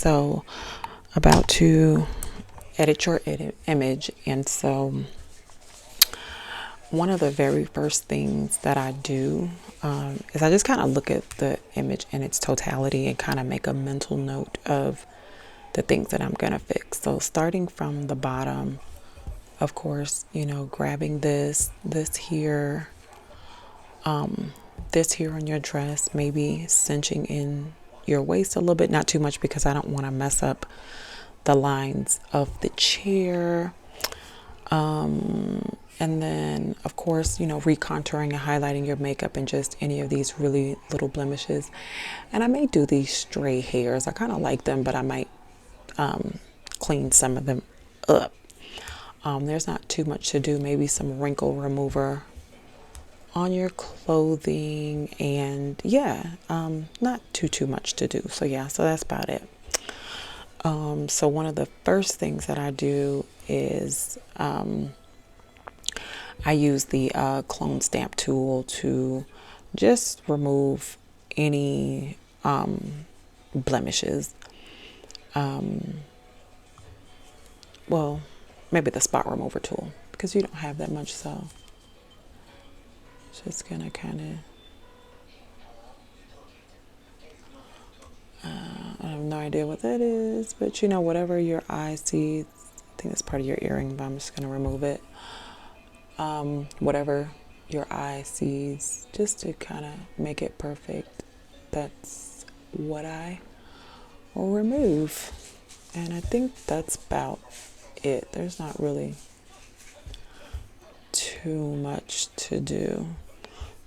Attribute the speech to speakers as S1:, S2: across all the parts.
S1: So about to edit your image, and so one of the very first things that I do is I just kind of look at the image in its totality and kind of make a mental note of the things that I'm gonna fix. So starting from the bottom, of course, grabbing this here on your dress, maybe cinching in your waist a little bit, not too much because I don't want to mess up the lines of the chair. And then, of course, recontouring and highlighting your makeup and just any of these really little blemishes. And I may do these stray hairs. I kind of like them, but I might clean some of them up. There's not too much to do. Maybe some wrinkle remover on your clothing, and not too much to do. So so that's about it. So one of the first things that I do is I use the clone stamp tool to just remove any blemishes. Well, maybe the spot remover tool, because you don't have that much, so just gonna kind of I have no idea what that is, but whatever your eye sees, I think that's part of your earring, but I'm just gonna remove it. Whatever your eye sees, just to kind of make it perfect, that's what I will remove. And I think that's about it. There's not really too much to do.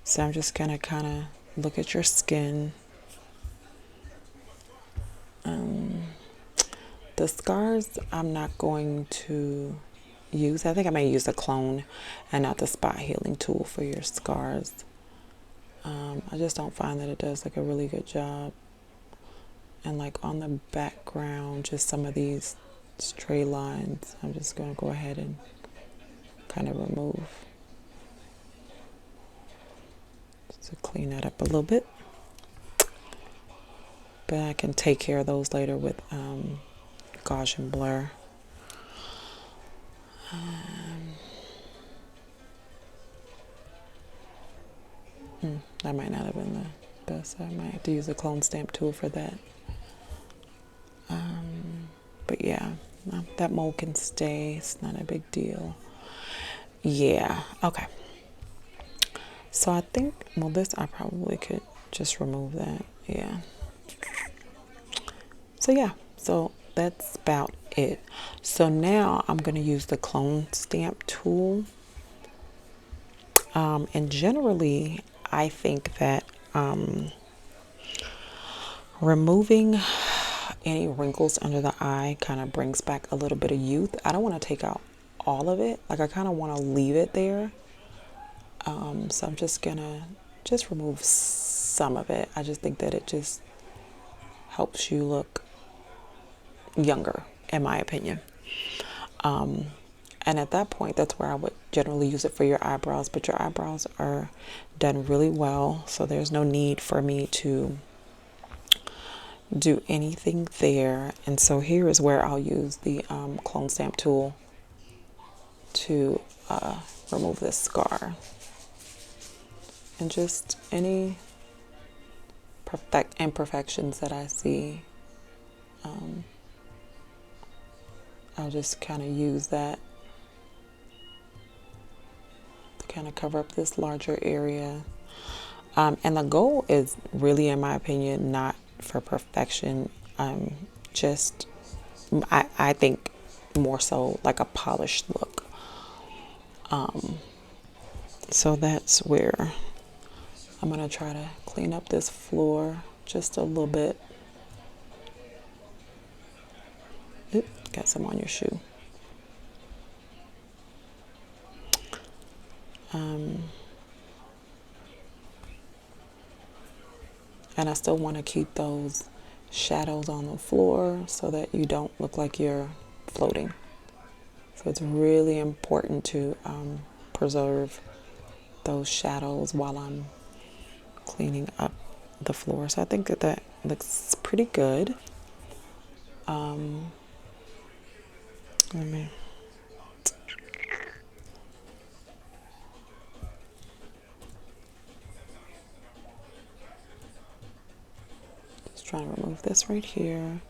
S1: So I'm just gonna kind of look at your skin. The scars I'm not going to use. I think I may use a clone and not the spot healing tool for your scars. I just don't find that it does like a really good job. And like on the background, just some of these stray lines, I'm just going to go ahead and kind of remove, just to clean that up a little bit. But I can take care of those later with Gaussian blur. That might not have been the best. I might have to use a clone stamp tool for that. But yeah, that mold can stay. It's not a big deal. Yeah, okay. So I think, this I probably could just remove that. Yeah. So that's about it. So now I'm going to use the clone stamp tool. And generally, I think that removing any wrinkles under the eye kind of brings back a little bit of youth. I don't want to take out all of it. Like I kind of want to leave it there. So I'm just going to remove some of it. I just think that it just helps you look younger, in my opinion. And at that point, that's where I would generally use it for your eyebrows. But your eyebrows are done really well, so there's no need for me to do anything there. And so here is where I'll use the clone stamp tool to remove this scar. And just any imperfections that I see, I'll just kind of use that to kind of cover up this larger area. And the goal is really, in my opinion, not for perfection. I think more so like a polished look. So that's where I'm going to try to clean up this floor just a little bit. Oop, got some on your shoe. And I still want to keep those shadows on the floor so that you don't look like you're floating. So it's really important to preserve those shadows while I'm cleaning up the floor. So I think that looks pretty good. Let me. Just trying to remove this right here.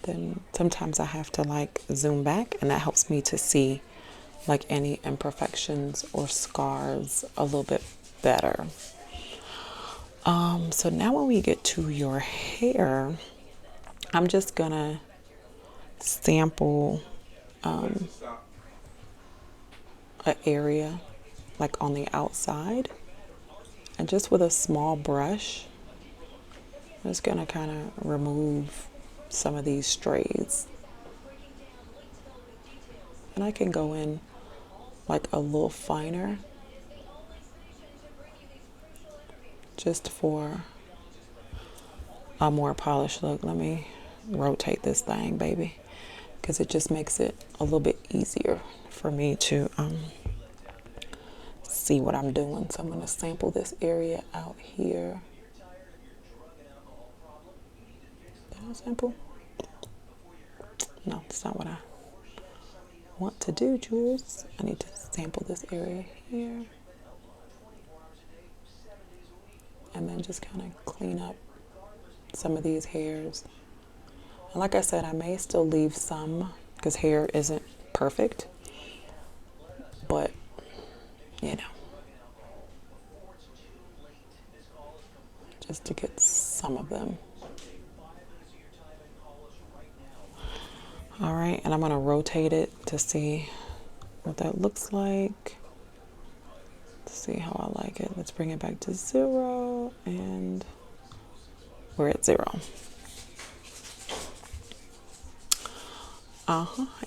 S1: Then sometimes I have to like zoom back, and that helps me to see like any imperfections or scars a little bit better. So now when we get to your hair, I'm just gonna sample an area like on the outside, and just with a small brush, I'm just gonna kind of remove some of these strays. And I can go in like a little finer just for a more polished look. Let me rotate this thing, baby, because it just makes it a little bit easier for me to see what I'm doing. So I'm going to sample this area out here. Did I sample? No, that's not what I want to do, Jules. I need to sample this area here. And then just kind of clean up some of these hairs. And like I said, I may still leave some because hair isn't perfect. But, you know, just to get some of them. All right, and I'm going to rotate it to see what that looks like. To see how I like it. Let's bring it back to 0, and we're at 0.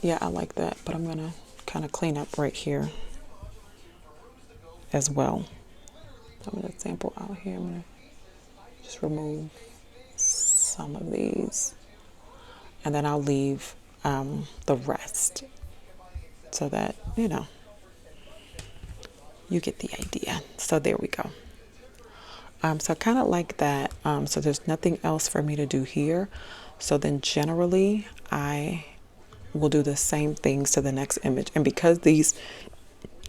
S1: Yeah, I like that, but I'm going to kind of clean up right here as well. I'm going to sample out here. I'm going to just remove some of these, and then I'll leave the rest so that, you know, you get the idea. So there we go. So I kind of like that. So there's nothing else for me to do here. So then generally I will do the same things to the next image. And because these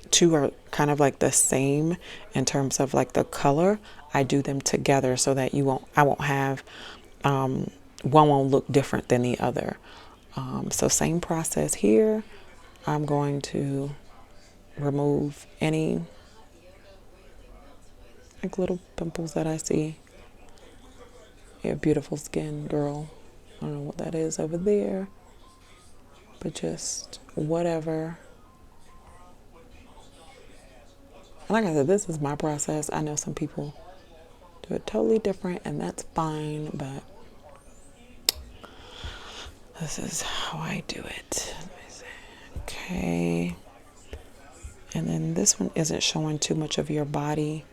S1: two are kind of like the same in terms of like the color, I do them together so that I won't have, one won't look different than the other. So same process here. I'm going to remove any like little pimples that I see. You have beautiful skin, girl. I don't know what that is over there, but just whatever. And like I said, this is my process. I know some people do it totally different, and that's fine, but this is how I do it. Let me see. Okay. And then this one isn't showing too much of your body.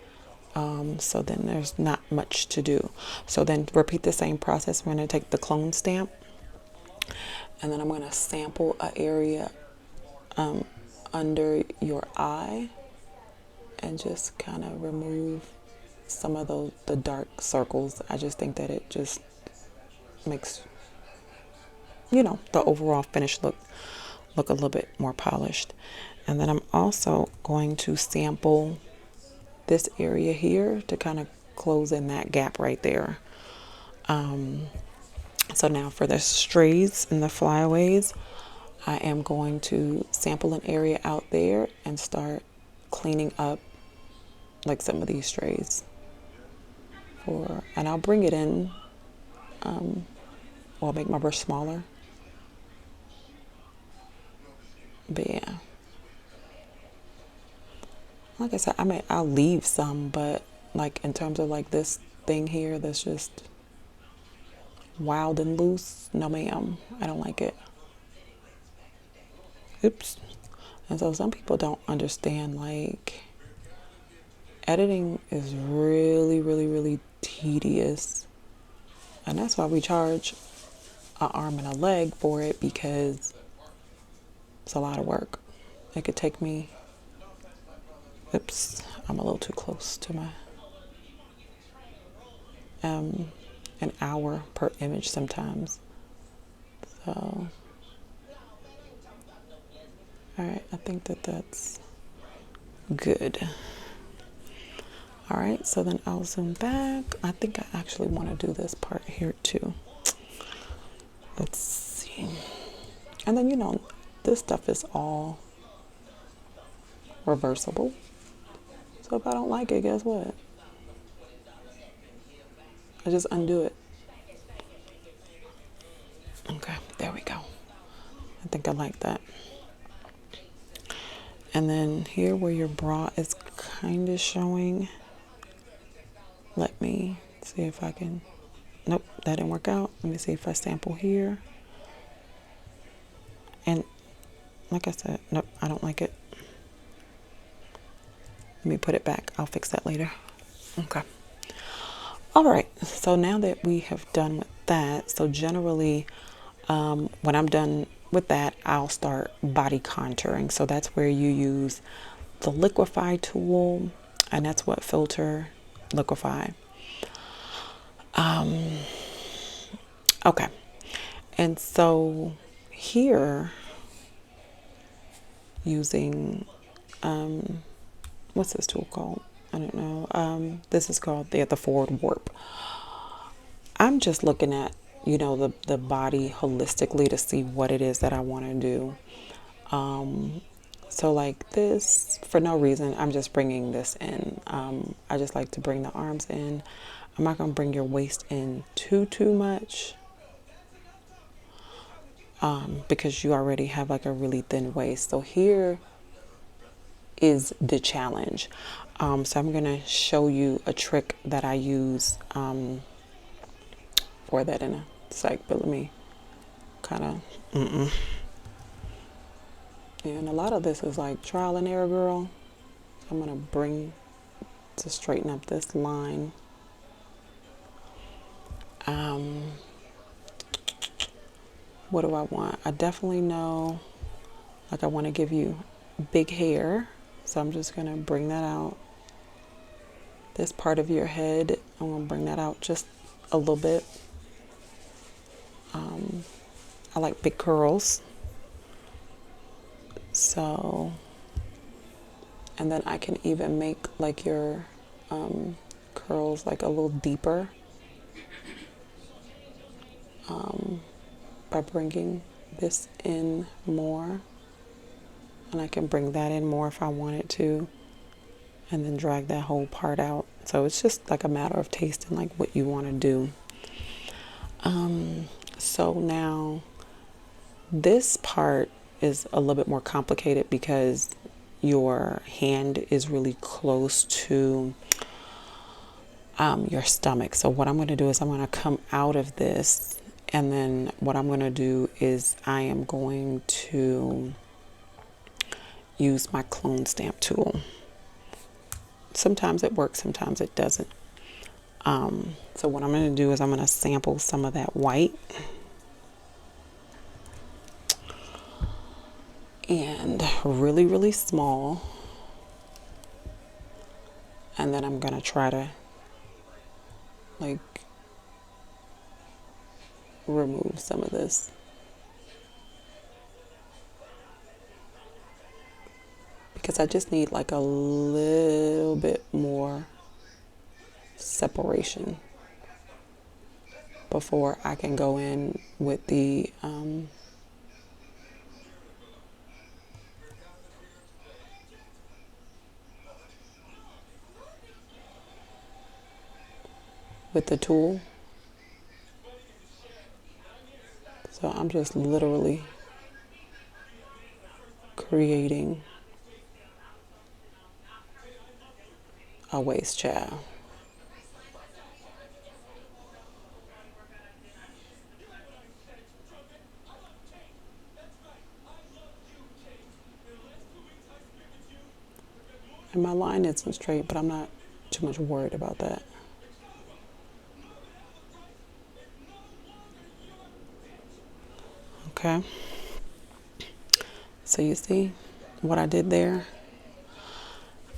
S1: So then there's not much to do. So then repeat the same process. I'm going to take the clone stamp, and then I'm going to sample an area under your eye, and just kind of remove some of the dark circles. I just think that it just makes, you know, the overall finished look a little bit more polished. And then I'm also going to sample this area here to kind of close in that gap right there. So now for the strays and the flyaways, I am going to sample an area out there and start cleaning up like some of these strays. And I'll bring it in, or I'll make my brush smaller. But yeah, like I said, I'll leave some, but like in terms of like this thing here that's just wild and loose, no ma'am, I don't like it. Oops. And so some people don't understand, like, editing is really, really, really tedious. And that's why we charge an arm and a leg for it, because it's a lot of work. It could take me, oops, I'm a little too close to my, an hour per image sometimes. So, all right, I think that that's good. All right, so then I'll zoom back. I think I actually want to do this part here too. Let's see. And then, this stuff is all reversible. So if I don't like it, guess what? I just undo it. Okay, there we go. I think I like that. And then here where your bra is kind of showing, let me see if I can, nope, that didn't work out. Let me see if I sample here. And like I said, nope, I don't like it. Let me put it back. I'll fix that later. Okay. All right. So now that we have done with that, so generally when I'm done with that, I'll start body contouring. So that's where you use the Liquify tool, and that's what filter Liquify. Okay. And so here using what's this tool called? I don't know. This is called the Forward Warp. I'm just looking at, the body holistically to see what it is that I want to do. So like this, for no reason, I'm just bringing this in. I just like to bring the arms in. I'm not going to bring your waist in too much. Because you already have like a really thin waist. So here is the challenge. So I'm going to show you a trick that I use for that in a sec, but let me kind of, and a lot of this is like trial and error, girl. So I'm going to straighten up this line. What do I want? I definitely know, like I want to give you big hair. So I'm just going to bring that out. This part of your head, I'm going to bring that out just a little bit. I like big curls. So, and then I can even make like your curls like a little deeper by bringing this in more. And I can bring that in more if I wanted to, and then drag that whole part out. So it's just like a matter of taste and like what you want to do. So now this part is a little bit more complicated because your hand is really close to your stomach. So what I'm going to do is I'm going to come out of this, and then what I'm going to do is I am going to use my clone stamp tool. Sometimes it works, sometimes it doesn't. So what I'm going to do is I'm going to sample some of that white. And really, really small. And then I'm going to try to like remove some of this. Because I just need like a little bit more separation before I can go in with the tool. So I'm just literally creating a waist, child. And my line isn't straight, but I'm not too much worried about that. Okay. So you see what I did there?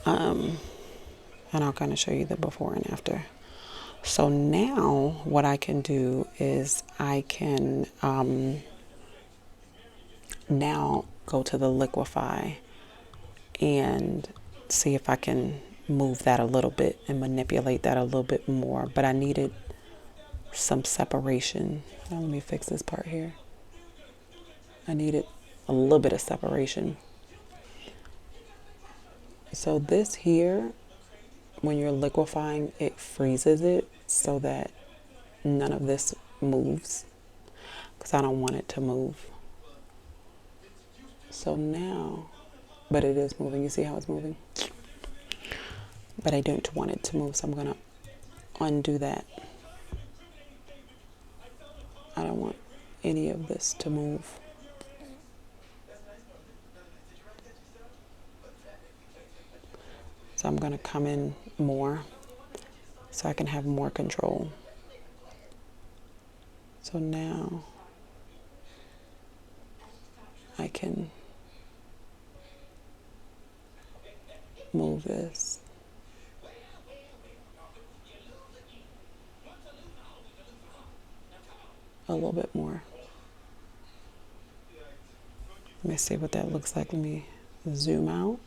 S1: And I'll kind of show you the before and after. So now what I can do is I can now go to the liquify and see if I can move that a little bit and manipulate that a little bit more. But I needed some separation. Now let me fix this part here. I needed a little bit of separation. So this here, when you're liquefying, it freezes it so that none of this moves, because I don't want it to move. So now, but it is moving. You see how it's moving? But I don't want it to move, so I'm going to undo that. I don't want any of this to move. So I'm going to come in more so I can have more control. So now I can move this. A little bit more. Let me see what that looks like. Let me zoom out.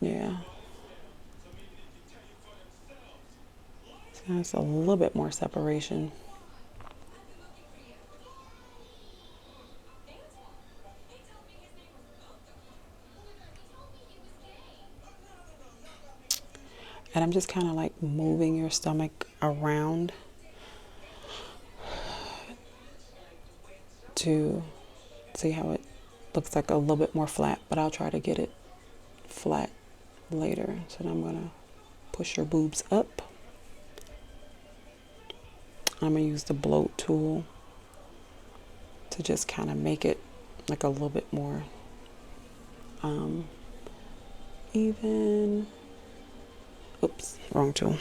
S1: Yeah. So that's a little bit more separation. And I'm just kind of like moving your stomach around to see how it looks like a little bit more flat, but I'll try to get it flat later. So now I'm going to push your boobs up. I'm going to use the bloat tool to just kind of make it like a little bit more even. Oops, wrong tool.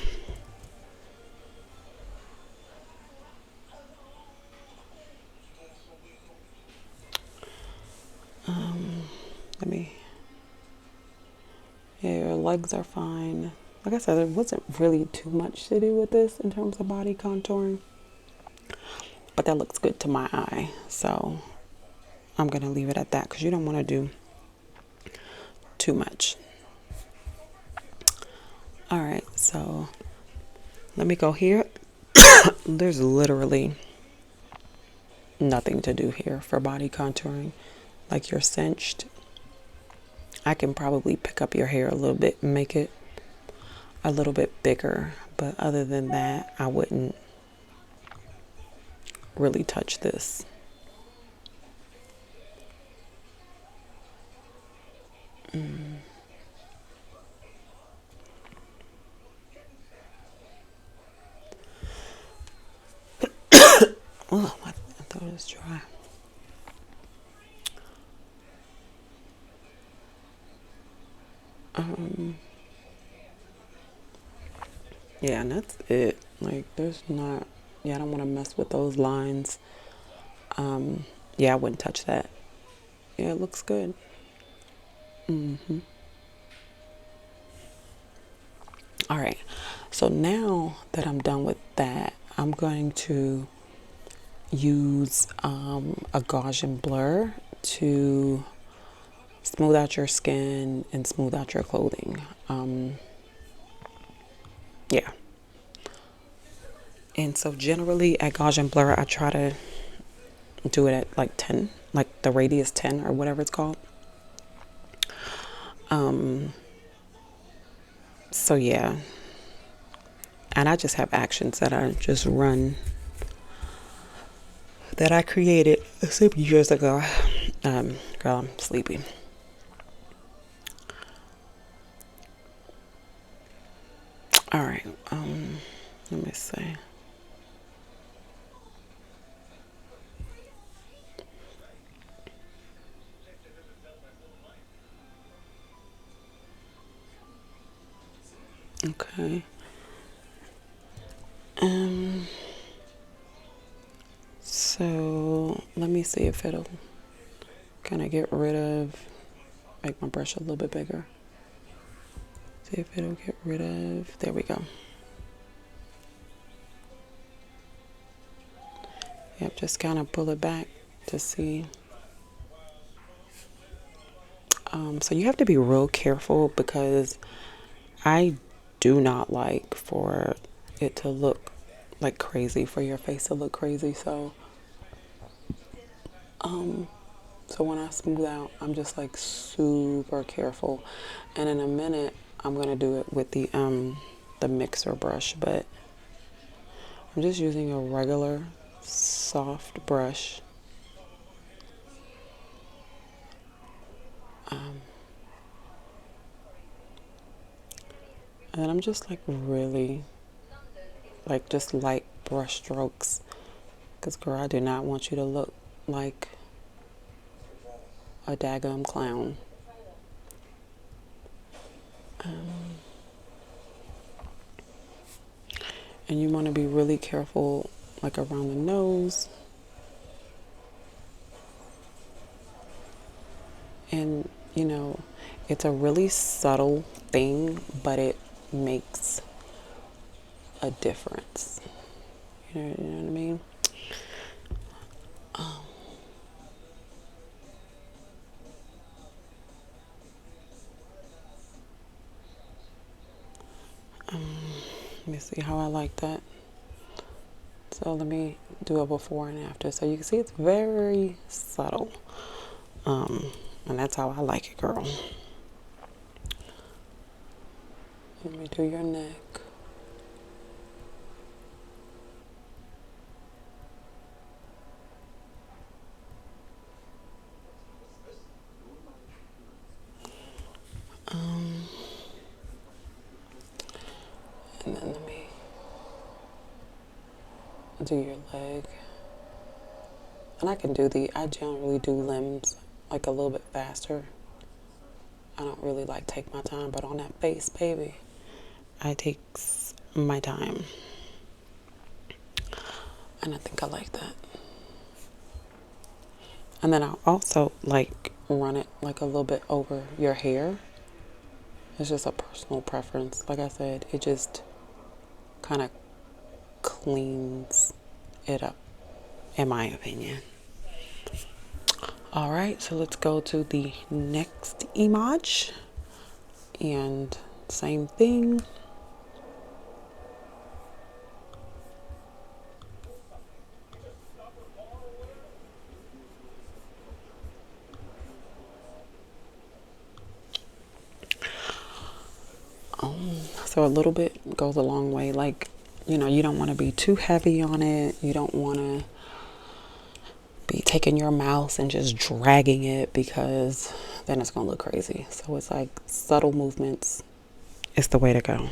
S1: Let me, yeah, your legs are fine. Like I said, there wasn't really too much to do with this in terms of body contouring, but that looks good to my eye. So I'm going to leave it at that because you don't want to do too much. All right, so let me go here. There's literally nothing to do here for body contouring. Like you're cinched. I can probably pick up your hair a little bit and make it a little bit bigger. But other than that, I wouldn't really touch this. Oh, I thought it was dry. Yeah, and that's it. Like, there's not, yeah, I don't want to mess with those lines. Yeah, I wouldn't touch that. Yeah, it looks good. All right, so now that I'm done with that, I'm going to use a Gaussian blur to smooth out your skin and smooth out your clothing. Yeah. And so generally at Gaussian blur, I try to do it at like 10, like the radius 10 or whatever it's called. So yeah. And I just have actions that I just run that I created a few years ago. Girl, I'm sleepy. All right. Let me see. Okay. So let me see if it'll kind of get rid of, make my brush a little bit bigger. See if it'll get rid of, there we go. Yep, just kind of pull it back to see. So you have to be real careful because I do not like for it to look like crazy, for your face to look crazy. So when I smooth out, I'm just like super careful. And in a minute, I'm gonna do it with the mixer brush, but I'm just using a regular soft brush. And then I'm just like really, like just light brush strokes. Because girl, I do not want you to look like a daggum clown. And you want to be really careful like around the nose. And you know, it's a really subtle thing, but it makes a difference. You know what I mean? Let me see how I like that. So let me do a before and after. So you can see it's very subtle. And that's how I like it, girl. Let me do your neck. And then let me do your leg. And I generally do limbs like a little bit faster. I don't really like take my time, but on that face, baby, I takes my time. And I think I like that. And then I'll also like run it like a little bit over your hair. It's just a personal preference. Like I said, it just kind of cleans it up, in my opinion. All right, so let's go to the next image. And same thing. So a little bit goes a long way. Like, you know, you don't want to be too heavy on it. You don't want to be taking your mouse and just dragging it because then it's going to look crazy. So it's like subtle movements is the way to go.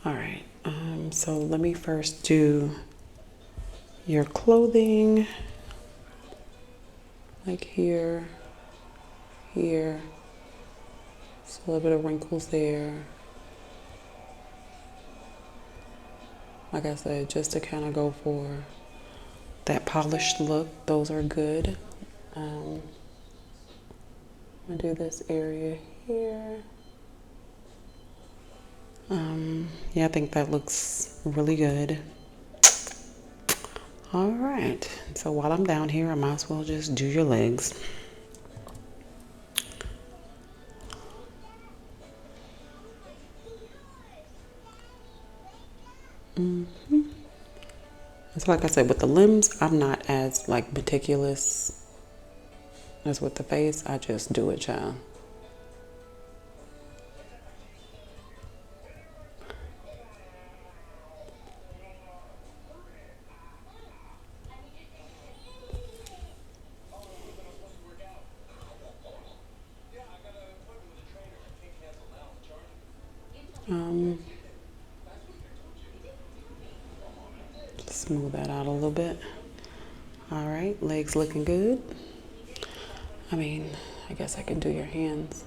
S1: All right. So let me first do your clothing, like here, here. So a little bit of wrinkles there. Like I said, just to kind of go for that polished look. Those are good. I'm gonna do this area here. Yeah, I think that looks really good. All right. So while I'm down here, I might as well just do your legs. So like I said, with the limbs, I'm not as like meticulous as with the face. I just do it, child. Um, just smooth that out a little bit. All right, legs looking good. I mean, I guess I can do your hands.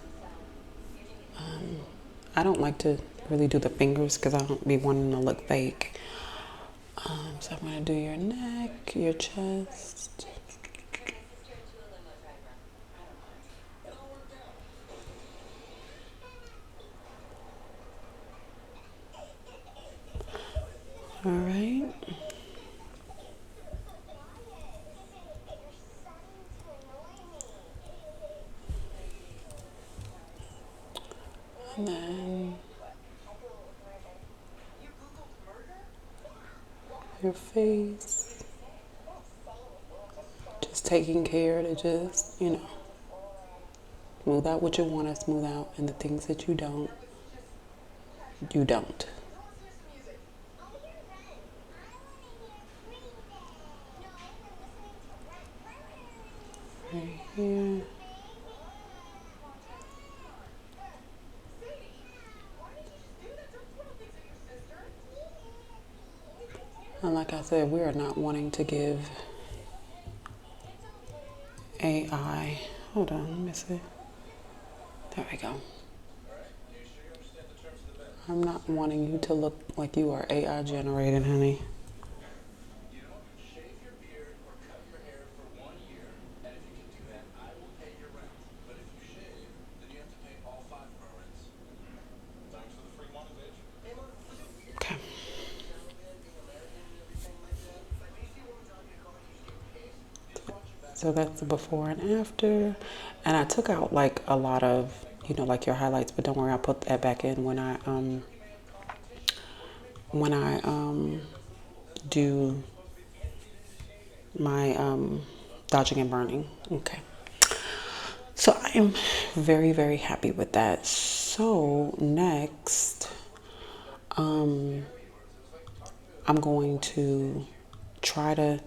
S1: I don't like to really do the fingers because I don't be wanting to look fake. So I'm gonna do your neck, your chest. All right. And then your face. Just taking care to just, smooth out what you want to smooth out, and the things that you don't, you don't. Right here. And like I said, we are not wanting to give AI. Hold on, let me see. There we go. I'm not wanting you to look like you are AI generated, honey. Okay. So that's the before and after. And I took out like a lot of, like your highlights, but don't worry, I'll put that back in when I do my dodging and burning. Okay. So I am very, very happy with that. So next, I'm going to try to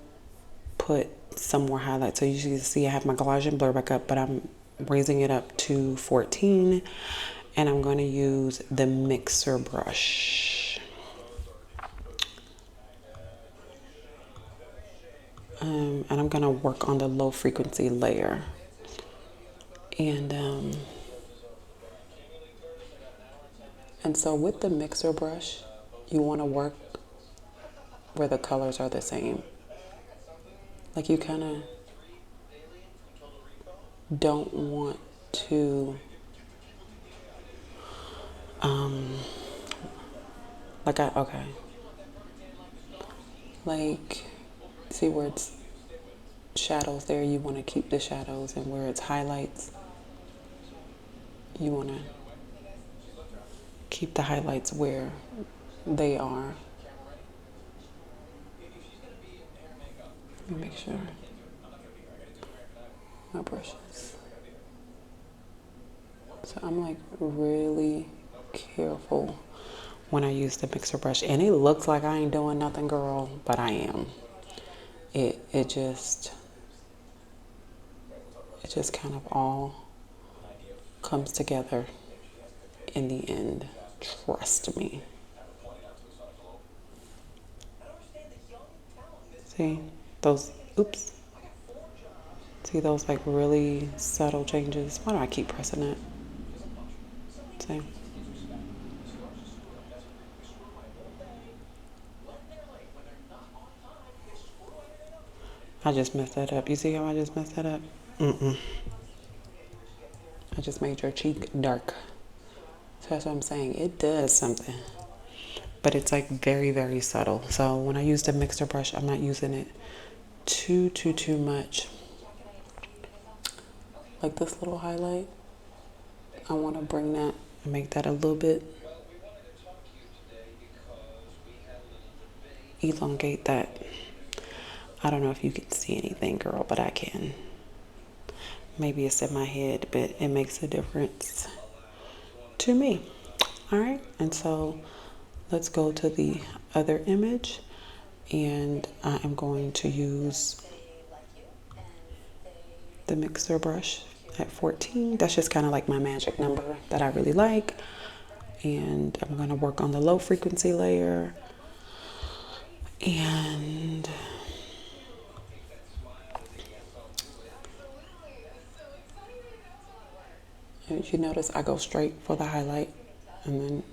S1: put some more highlights. So you can see I have my Gaussian blur back up, but I'm raising it up to 14, and I'm going to use the mixer brush. And I'm going to work on the low frequency layer. And so with the mixer brush, you want to work where the colors are the same. Like you kind of don't want to, okay. Like, see where it's shadows there, you want to keep the shadows, and where it's highlights, you want to keep the highlights where they are. Let me make sure my brushes. So I'm like really careful when I use the mixer brush, and it looks like I ain't doing nothing, girl, but I am. It just kind of all comes together in the end. Trust me. See those? Oops. See those like really subtle changes? Why do I keep pressing it? See? I just messed that up. You see how I just messed that up? I just made your cheek dark. So that's what I'm saying. It does something. But it's like very, very subtle. So when I use the mixer brush, I'm not using it too much. Like this little highlight, I want to bring that and make that a little bit, elongate that. I don't know if you can see anything, girl, but I can. Maybe it's in my head, but it makes a difference to me. All right, and so let's go to the other image, and I am going to use the mixer brush at 14. That's just kind of like my magic number that I really like. And I'm going to work on the low frequency layer. And if you notice, I go straight for the highlight, and then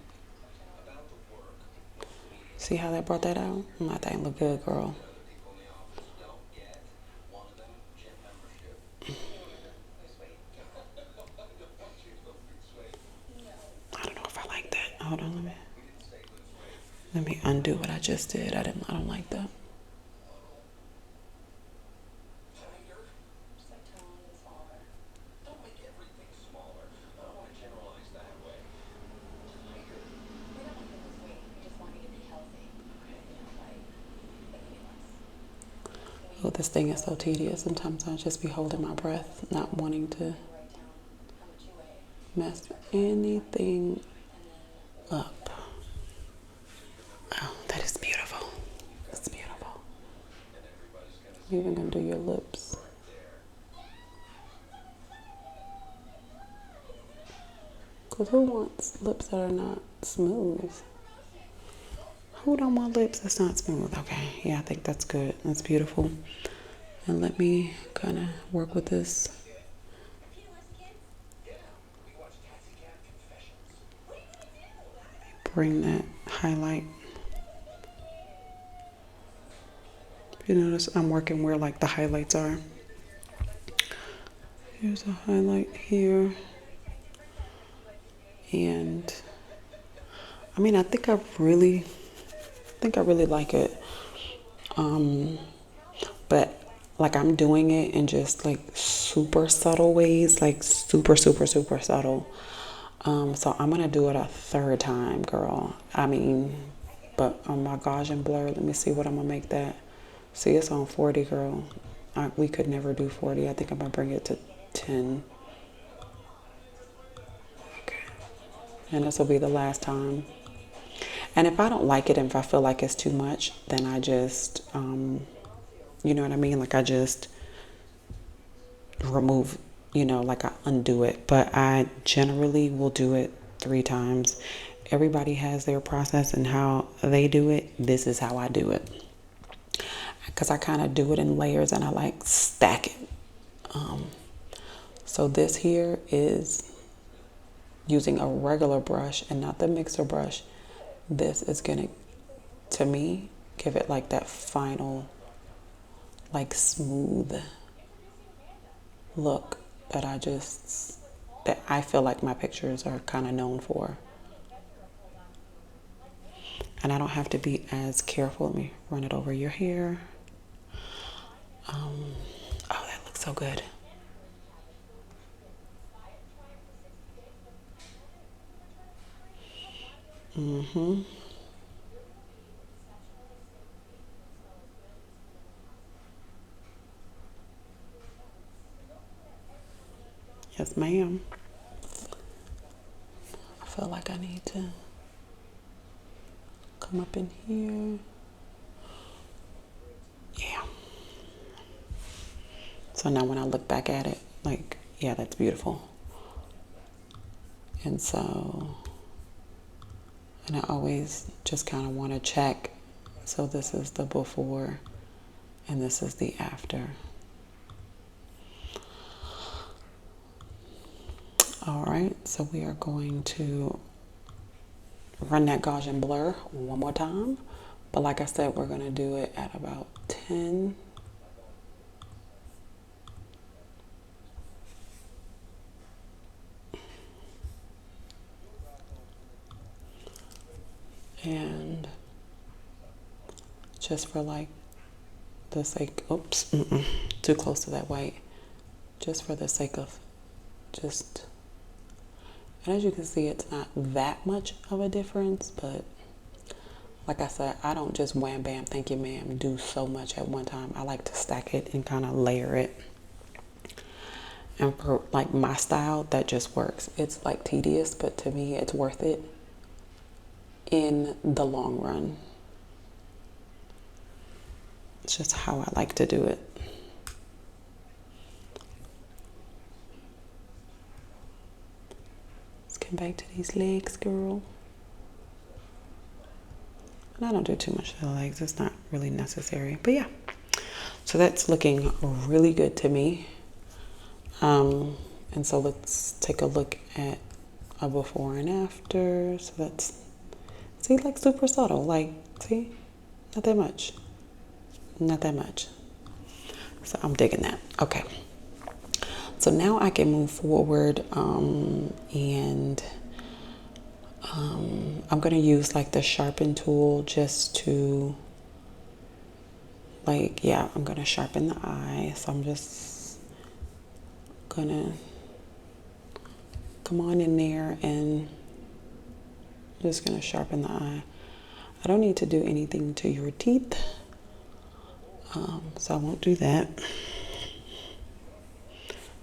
S1: see how that brought that out? My thing look good, girl. I don't know if I like that. Hold on, let me. Let me undo what I just did. I don't like that. Oh, this thing is so tedious. Sometimes I just be holding my breath, not wanting to mess anything up. Oh, that is beautiful. It's beautiful. I'm even gonna do your lips. Cause who wants lips that are not smooth? Who don't want lips that's not smooth? Okay, yeah, I think that's good. That's beautiful. And let me kind of work with this. Bring that highlight. You notice I'm working where like the highlights are. Here's a highlight here. And I mean, I think I really like it. But like I'm doing it in just like super subtle ways, like super subtle. So I'm gonna do it a third time, girl. I mean, but oh my gosh, and blur. Let me see what I'm gonna make that. See, it's on 40, girl. We could never do 40. I think I'm gonna bring it to 10. Okay. And this will be the last time. And if I don't like it, and if I feel like it's too much, then I just, you know what I mean? Like I just remove, like I undo it. But I generally will do it 3 times. Everybody has their process and how they do it. This is how I do it. Because I kind of do it in layers and I like stack it. So this here is using a regular brush and not the mixer brush. This is gonna, to me, give it like that final, like smooth look that I feel like my pictures are kind of known for. And I don't have to be as careful. Let me run it over your hair. Oh, that looks so good. Mm-hmm. Yes, ma'am. I feel like I need to come up in here. Yeah. So now when I look back at it, like, yeah, that's beautiful. And so, and I always just kind of want to check. So this is the before and this is the after. All right, so we are going to run that Gaussian blur one more time. But like I said, we're going to do it at about 10. And just for like the sake, oops, too close to that white. Just for the sake of just, and as you can see, it's not that much of a difference, but like I said, I don't just wham bam, thank you ma'am, do so much at one time. I like to stack it and kind of layer it. And for like my style, that just works. It's like tedious, but to me, it's worth it in the long run. It's just how I like to do it. Let's get back to these legs, girl. And I don't do too much to the legs. It's not really necessary. But yeah. So that's looking really good to me. And so let's take a look at a before and after. So that's, see, like super subtle. Like, see, not that much. Not that much. So I'm digging that. Okay. So now I can move forward and I'm gonna use like the sharpen tool just to like, yeah, I'm gonna sharpen the eye. So I'm just gonna come on in there and just gonna sharpen the eye. I don't need to do anything to your teeth, so I won't do that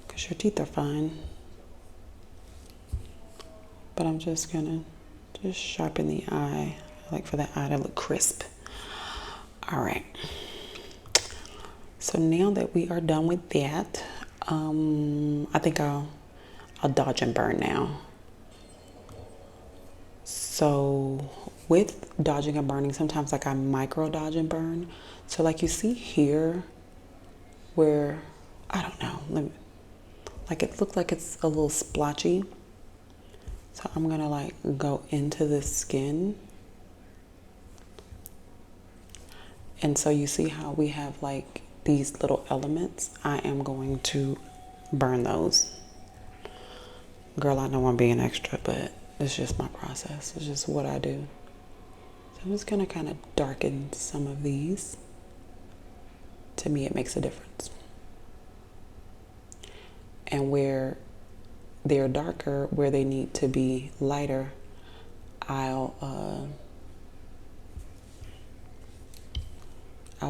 S1: because your teeth are fine. But I'm just gonna just sharpen the eye. I like for the eye to look crisp. All right. So now that we are done with that, I think I'll dodge and burn now. So with dodging and burning, sometimes like I micro dodge and burn. So like you see here where, I don't know, like it looks like it's a little splotchy. So I'm gonna like go into the skin. And so you see how we have like these little elements? I am going to burn those. Girl, I know I'm being extra, but it's just my process. It's just what I do. So I'm just gonna kind of darken some of these. To me, it makes a difference. And where they're darker, where they need to be lighter, I'll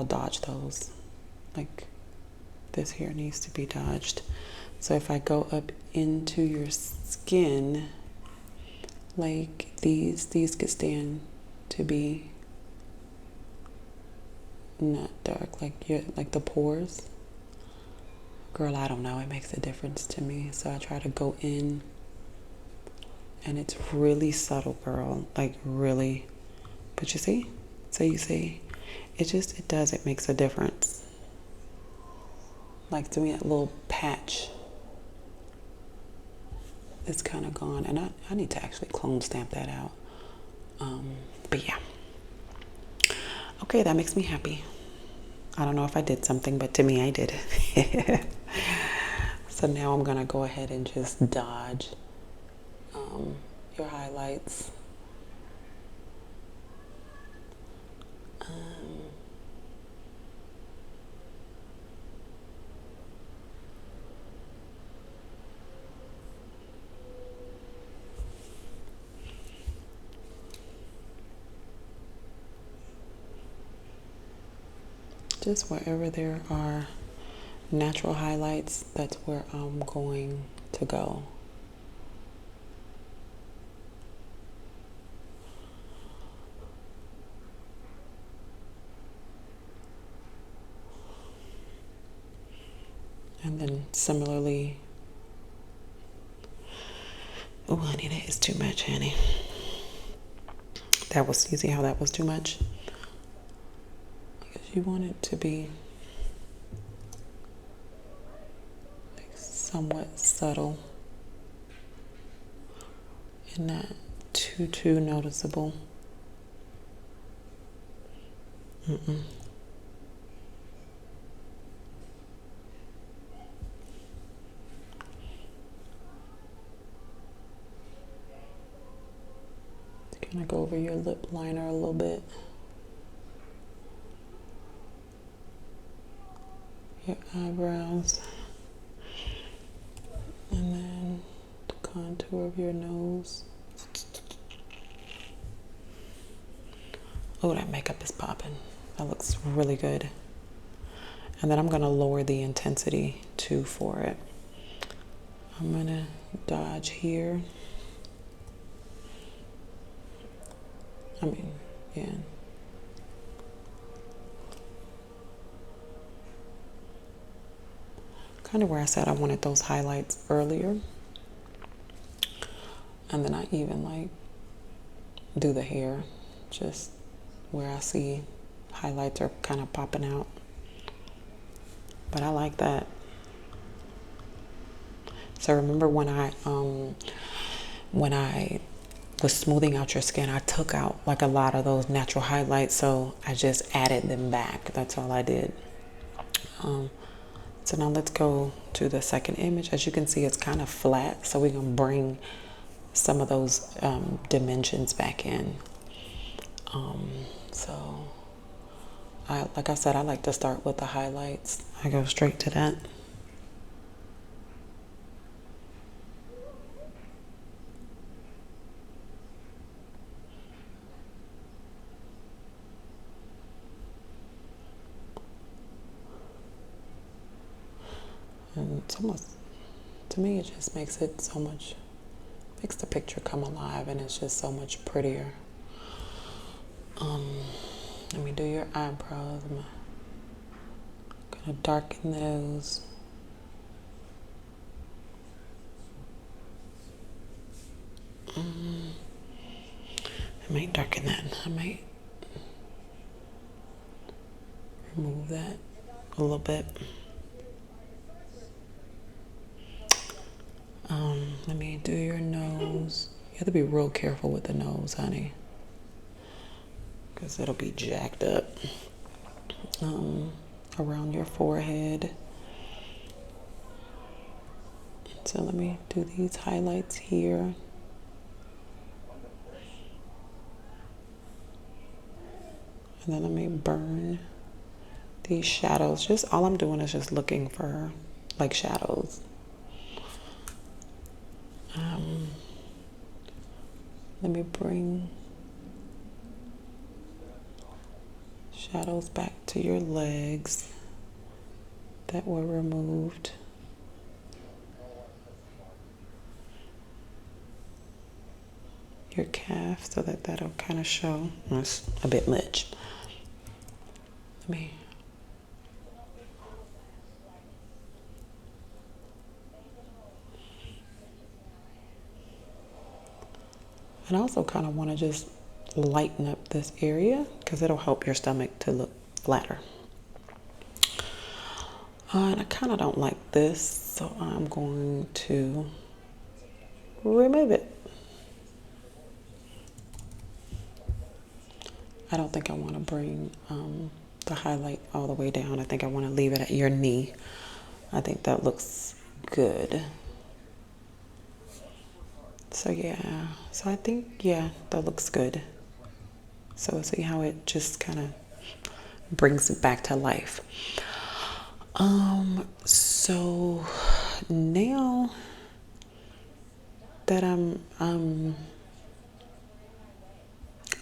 S1: dodge those. Like this here needs to be dodged. So if I go up into your skin, like these could stand to be not dark, like the pores. Girl, I don't know, it makes a difference to me. So I try to go in, and it's really subtle, girl, like really. But you see, so you see, it makes a difference. Like to me, that little patch is kind of gone, and I need to actually clone stamp that out. But yeah. Okay, that makes me happy. I don't know if I did something, but to me, I did. So now I'm gonna go ahead and just dodge your highlights. Just wherever there are natural highlights, that's where I'm going to go. And then similarly, oh honey, that is too much, honey. You see how that was too much? Because you want it to be like somewhat subtle and not too noticeable. Kind of go over your lip liner a little bit. Your eyebrows. And then the contour of your nose. Oh, that makeup is popping. That looks really good. And then I'm going to lower the intensity too for it. I'm going to dodge here. Yeah. Kind of where I said I wanted those highlights earlier. And then I even like do the hair, just where I see highlights are kind of popping out. But I like that. So remember when I was smoothing out your skin, I took out like a lot of those natural highlights, so I just added them back. That's all I did. So now let's go to the second image. As you can see, it's kind of flat, so we're gonna bring some of those dimensions back in. So like I said, I like to start with the highlights. I go straight to that. And it's almost, to me, it just makes it so much, makes the picture come alive, and it's just so much prettier. Let me do your eyebrows. I'm gonna darken those. I might darken that. I might remove that a little bit. Let me do your nose. You have to be real careful with the nose, honey, because it'll be jacked up. Around your forehead. So let me do these highlights here. And then let me burn these shadows. Just all I'm doing is just looking for like shadows. Let me bring shadows back to your legs that were removed. Your calf, so that that'll kind of show. That's a bit much. Let me. And I also kind of want to just lighten up this area because it'll help your stomach to look flatter. And I kind of don't like this, so I'm going to remove it. I don't think I want to bring the highlight all the way down. I think I want to leave it at your knee. I think that looks good. So yeah, so I think, yeah, that looks good. So see how it just kind of brings it back to life. So now that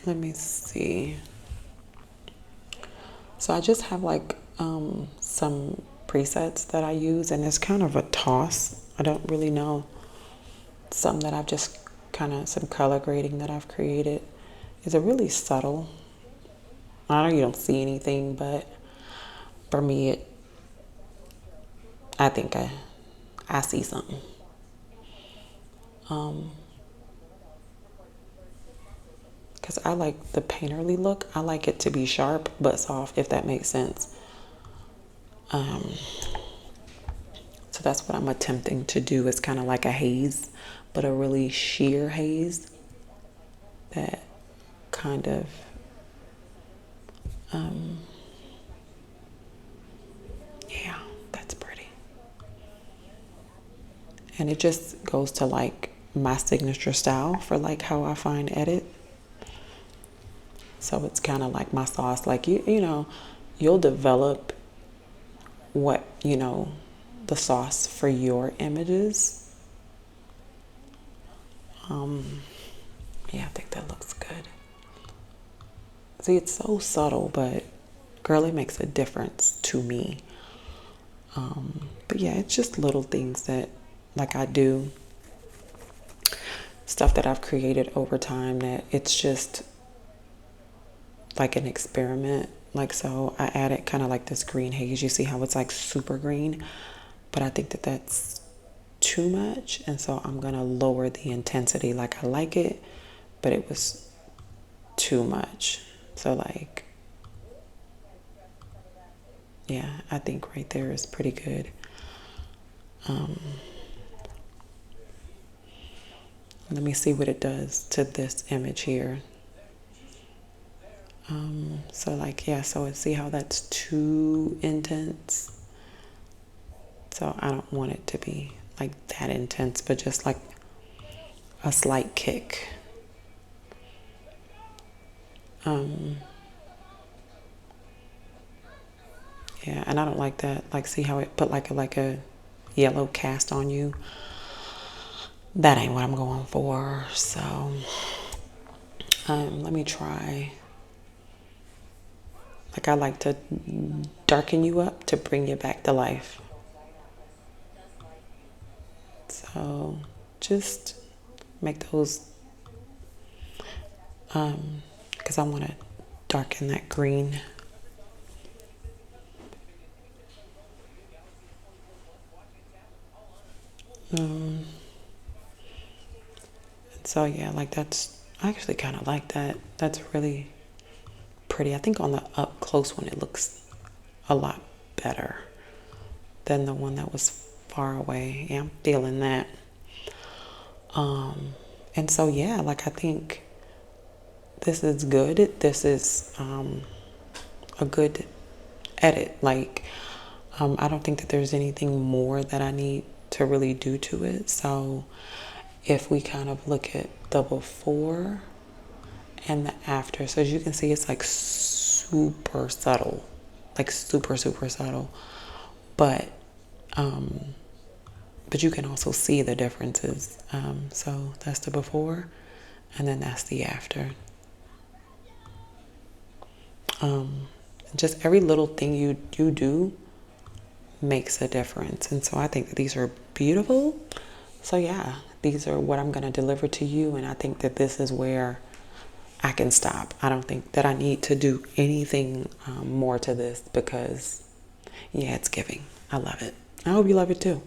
S1: let me see. So I just have like some presets that I use, and it's kind of a toss. I don't really know. Some that I've just kind of, some color grading that I've created. Is it really subtle? I know you don't see anything, but for me, I think I see something. Because I like the painterly look. I like it to be sharp but soft, if that makes sense. So that's what I'm attempting to do. It's kind of like a haze, but a really sheer haze. That kind of, yeah, that's pretty. And it just goes to like my signature style for like how I find edit. So it's kind of like my sauce. Like you know, you'll develop what, you know, the sauce for your images. Yeah, I think that looks good. See, it's so subtle, but girl, it makes a difference to me. But yeah, it's just little things that like I do, stuff that I've created over time, that it's just like an experiment. Like, so I added kind of like this green haze. You see how it's like super green, but I think that that's too much. And so I'm going to lower the intensity. Like, I like it, but it was too much. So like, yeah, I think right there is pretty good. Let me see what it does to this image here. So like, yeah, so see how that's too intense. So I don't want it to be like that intense, but just like a slight kick. Yeah, and I don't like that. Like, see how it put like a yellow cast on you? That ain't what I'm going for. So, let me try. Like, I like to darken you up to bring you back to life. So, just make those, because I want to darken that green. So yeah, like that's, I actually kind of like that. That's really pretty. I think on the up close one, it looks a lot better than the one that was far away. Yeah, I'm feeling that. And so yeah, like I think this is good. This is a good edit. Like, I don't think that there's anything more that I need to really do to it. So if we kind of look at the before and the after, so as you can see, it's like super subtle, like super, super subtle. But, but you can also see the differences. So that's the before and then that's the after. Just every little thing you do makes a difference. And so I think that these are beautiful. So yeah, these are what I'm going to deliver to you. And I think that this is where I can stop. I don't think that I need to do anything more to this because yeah, it's giving. I love it. I hope you love it too.